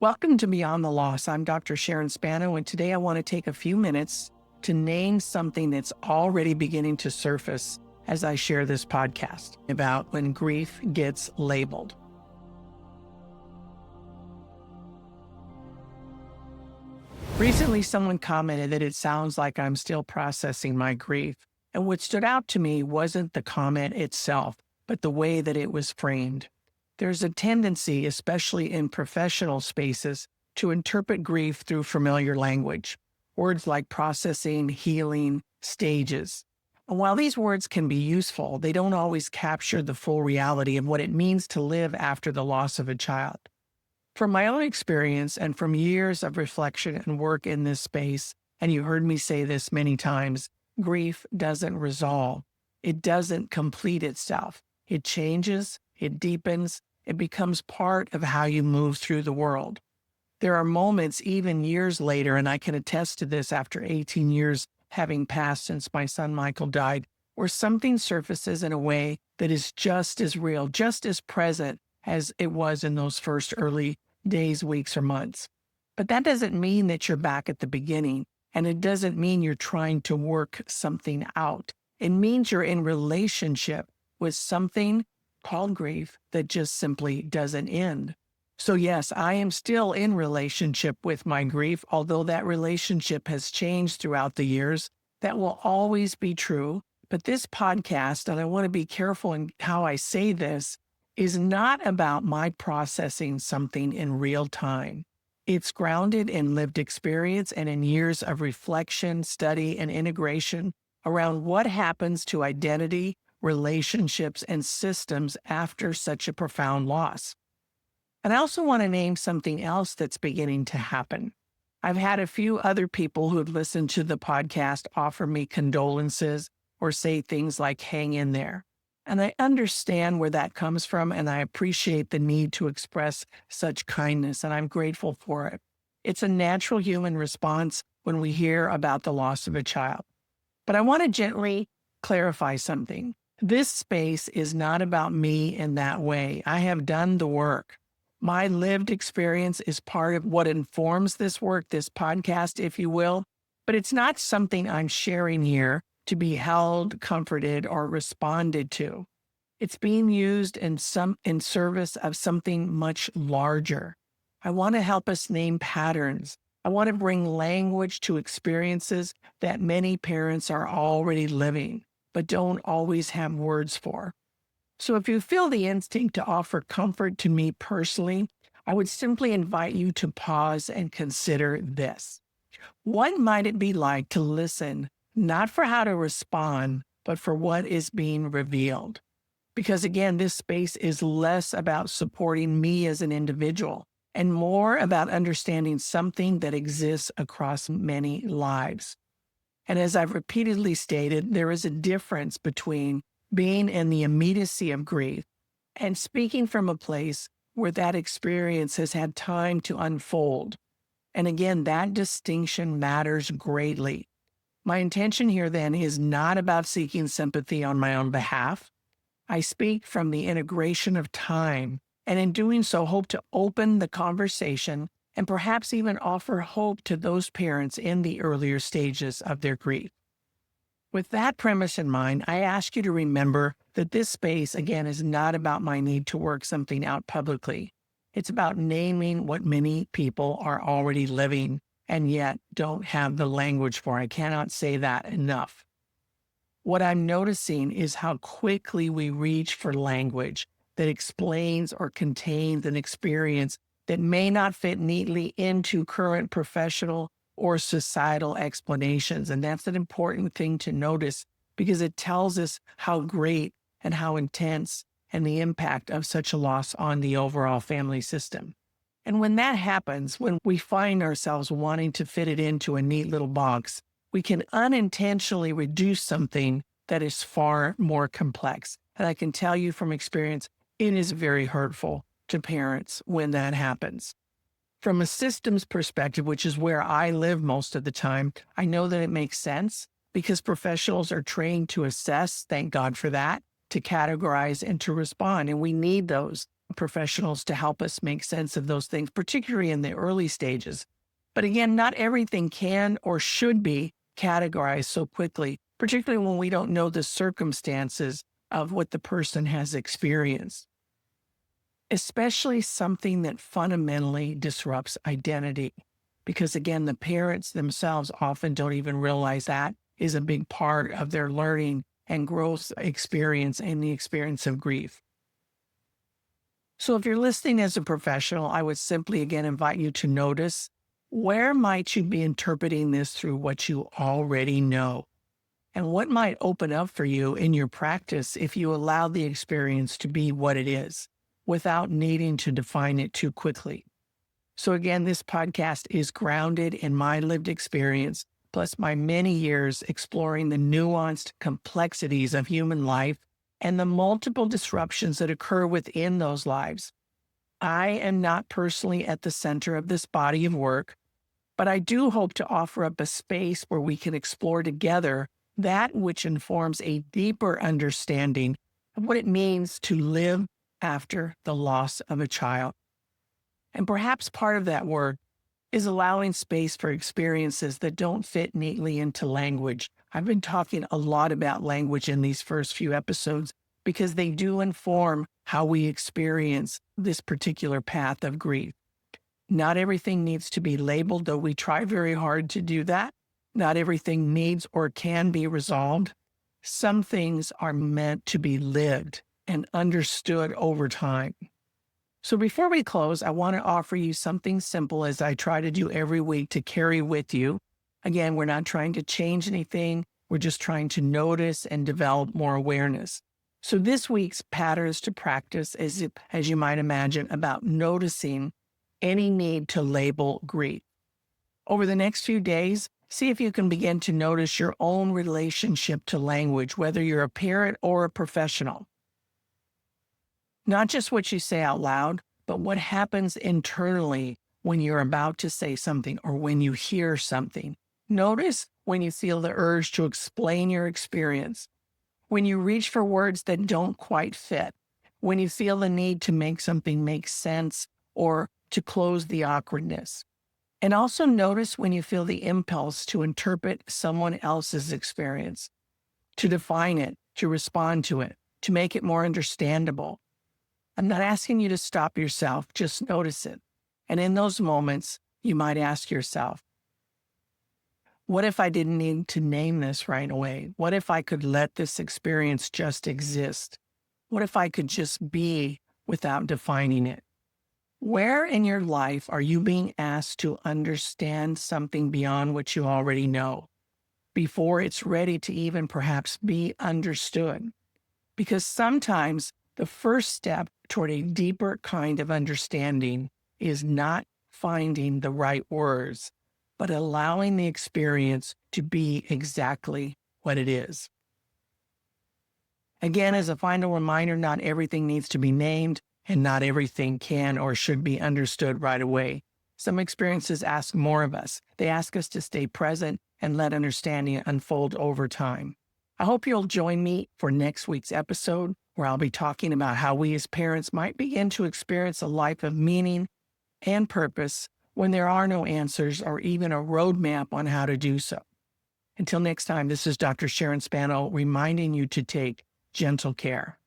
Welcome to Beyond the Loss. I'm Dr. Sharon Spano, and today I want to take a few minutes to name something that's already beginning to surface as I share this podcast about when grief gets labeled. Recently, someone commented that it sounds like I'm still processing my grief, and what stood out to me wasn't the comment itself, but the way that it was framed. There's a tendency, especially in professional spaces, to interpret grief through familiar language. Words like processing, healing, stages. And while these words can be useful, they don't always capture the full reality of what it means to live after the loss of a child. From my own experience and from years of reflection and work in this space, and you heard me say this many times, grief doesn't resolve. It doesn't complete itself. It changes, it deepens, it becomes part of how you move through the world. There are moments, even years later, and I can attest to this after 18 years having passed since my son Michael died, where something surfaces in a way that is just as real, just as present as it was in those first early days, weeks, or months. But that doesn't mean that you're back at the beginning, and it doesn't mean you're trying to work something out. It means you're in relationship with something called grief that just simply doesn't end. So yes, I am still in relationship with my grief, although that relationship has changed throughout the years. That will always be true. But this podcast, and I want to be careful in how I say this, is not about my processing something in real time. It's grounded in lived experience and in years of reflection, study, and integration around what happens to identity, relationships, and systems after such a profound loss. And I also want to name something else that's beginning to happen. I've had a few other people who have listened to the podcast offer me condolences or say things like, hang in there. And I understand where that comes from, and I appreciate the need to express such kindness, and I'm grateful for it. It's a natural human response when we hear about the loss of a child. But I want to gently clarify something. This space is not about me in that way. I have done the work. My lived experience is part of what informs this work, this podcast, if you will, but it's not something I'm sharing here to be held, comforted, or responded to. It's being used in service of something much larger. I want to help us name patterns. I want to bring language to experiences that many parents are already living, but don't always have words for. So if you feel the instinct to offer comfort to me personally, I would simply invite you to pause and consider this. What might it be like to listen, not for how to respond, but for what is being revealed? Because again, this space is less about supporting me as an individual and more about understanding something that exists across many lives. And as I've repeatedly stated, there is a difference between being in the immediacy of grief and speaking from a place where that experience has had time to unfold. And again, that distinction matters greatly. My intention here then is not about seeking sympathy on my own behalf. I speak from the integration of time, and in doing so, hope to open the conversation and perhaps even offer hope to those parents in the earlier stages of their grief. With that premise in mind, I ask you to remember that this space, again, is not about my need to work something out publicly. It's about naming what many people are already living and yet don't have the language for. I cannot say that enough. What I'm noticing is how quickly we reach for language that explains or contains an experience that may not fit neatly into current professional or societal explanations. And that's an important thing to notice because it tells us how great and how intense and the impact of such a loss on the overall family system. And when that happens, when we find ourselves wanting to fit it into a neat little box, we can unintentionally reduce something that is far more complex. And I can tell you from experience, it is very hurtful to parents when that happens. From a systems perspective, which is where I live most of the time, I know that it makes sense because professionals are trained to assess, thank God for that, to categorize and to respond. And we need those. professionals to help us make sense of those things, particularly in the early stages. But again, not everything can or should be categorized so quickly, particularly when we don't know the circumstances of what the person has experienced, especially something that fundamentally disrupts identity. Because again, the parents themselves often don't even realize that is a big part of their learning and growth experience and the experience of grief. So if you're listening as a professional, I would simply again invite you to notice, where might you be interpreting this through what you already know? And what might open up for you in your practice if you allow the experience to be what it is without needing to define it too quickly? So again, this podcast is grounded in my lived experience, plus my many years exploring the nuanced complexities of human life and the multiple disruptions that occur within those lives. I am not personally at the center of this body of work, but I do hope to offer up a space where we can explore together that which informs a deeper understanding of what it means to live after the loss of a child. And perhaps part of that work is allowing space for experiences that don't fit neatly into language. I've been talking a lot about language in these first few episodes because they do inform how we experience this particular path of grief. Not everything needs to be labeled, though we try very hard to do that. Not everything needs or can be resolved. Some things are meant to be lived and understood over time. So before we close, I want to offer you something simple, as I try to do every week, to carry with you. Again, we're not trying to change anything. We're just trying to notice and develop more awareness. So this week's patterns to practice is, as you might imagine, about noticing any need to label grief. Over the next few days, see if you can begin to notice your own relationship to language, whether you're a parent or a professional. Not just what you say out loud, but what happens internally when you're about to say something or when you hear something. Notice when you feel the urge to explain your experience, when you reach for words that don't quite fit, when you feel the need to make something make sense or to close the awkwardness. And also notice when you feel the impulse to interpret someone else's experience, to define it, to respond to it, to make it more understandable. I'm not asking you to stop yourself, just notice it. And in those moments, you might ask yourself, what if I didn't need to name this right away? What if I could let this experience just exist? What if I could just be without defining it? Where in your life are you being asked to understand something beyond what you already know, before it's ready to even perhaps be understood? Because sometimes the first step toward a deeper kind of understanding is not finding the right words, but allowing the experience to be exactly what it is. Again, as a final reminder, not everything needs to be named, and not everything can or should be understood right away. Some experiences ask more of us. They ask us to stay present and let understanding unfold over time. I hope you'll join me for next week's episode, where I'll be talking about how we as parents might begin to experience a life of meaning and purpose when there are no answers or even a roadmap on how to do so. Until next time, this is Dr. Sharon Spano reminding you to take gentle care.